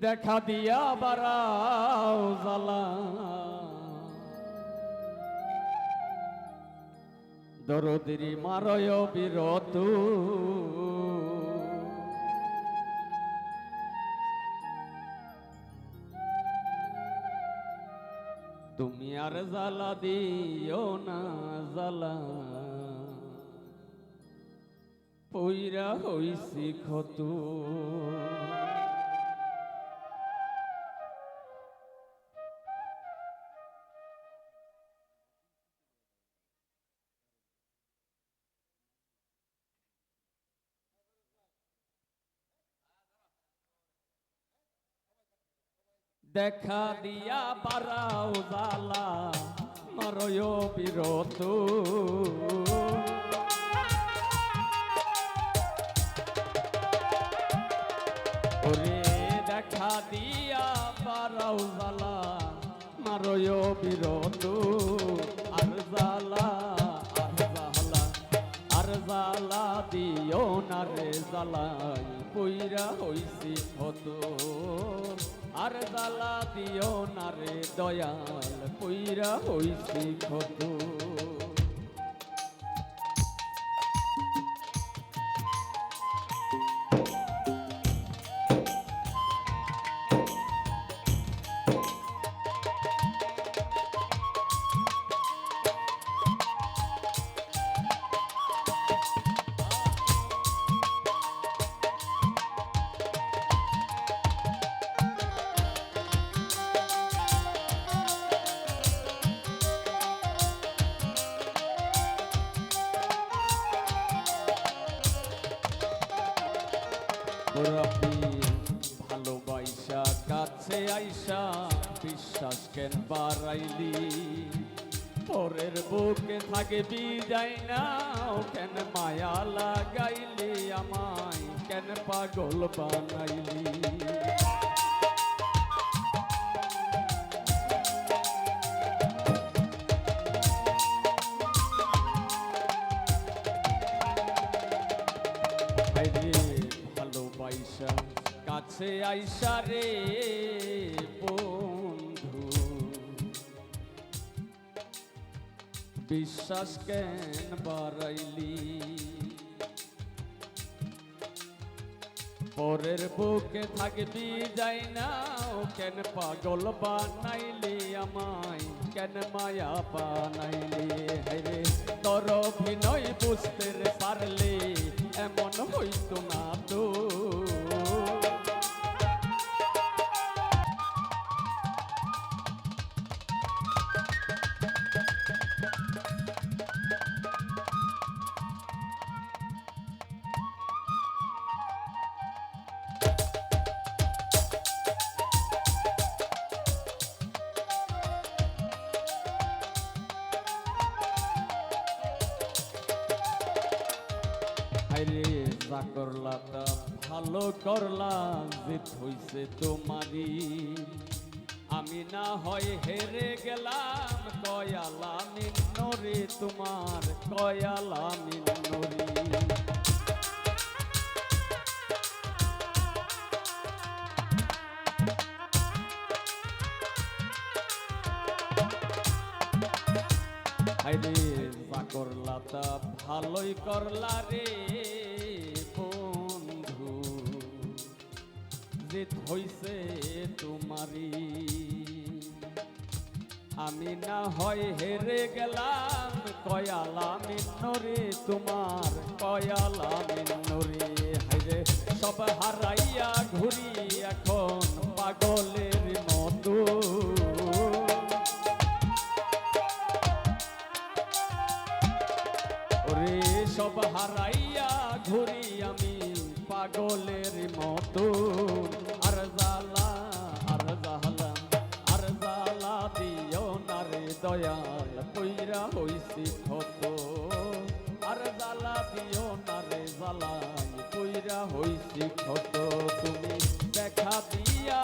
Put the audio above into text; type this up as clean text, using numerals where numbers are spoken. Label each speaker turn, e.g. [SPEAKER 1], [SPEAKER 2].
[SPEAKER 1] দেখা দিয়া বারাও জ্বালা দরদিরি মারয় বিরত তুমি আর জ্বালা দিও না জ্বালা পইরা হইছি ক্ষত দেখা দিয়া বারাও জ্বালা মারয় বিরত ওরে দেখা দিয়া বারাও জ্বালা মারয় বিরত আর জ্বালা আর জ্বালা দিও না রে জ্বালাই পইরা হইছি ক্ষত আর জ্বালা দিও না রে দয়াল পইরা হইছি ক্ষত ভালোবাসা কাছে আইসা বিশ্বাস কেন বাড়াইলি পরের বুকে থাকে বিদায় নাও কেন মায়া লাগাইলি আমায় কেন পাগল বানাইলি ভালোবাসা কাছে আইসা রে বন্ধু বিশ্বাস কেন বাড়াইলি পরের বুকে থাকবি যাই না কেন পাগল বানাইলি আমায় কেন মায়া বানাইলি রে তোর অভিনয় বুঝতে পারলে এমন হইতো না তো যা করলা তা ভালো করলা জিত হইছে তোমারি আমি না হয় হেরে গেলাম কয়ালা মিন্নরি তোমার কয়ালা মিন্নরি আরে যা করলা তা ভালোই করলা রে বন্ধু জিত হইছে তোমারি আমি না হয় হেরে গেলাম কয়ালা মিন্নরি তোমার কয়ালা মিন্নরি হাইরে সব হারাইয়া ঘুরি এখন পাগলের মতো সব হারাইয়া ঘুরি আমি পাগলের মতো আর জ্বালা দিও না রে দয়াল পইরা হইছি ক্ষত আর জ্বালা দিও না রে জ্বালাই পইরা হইছি ক্ষত তুমি দেখা দিয়া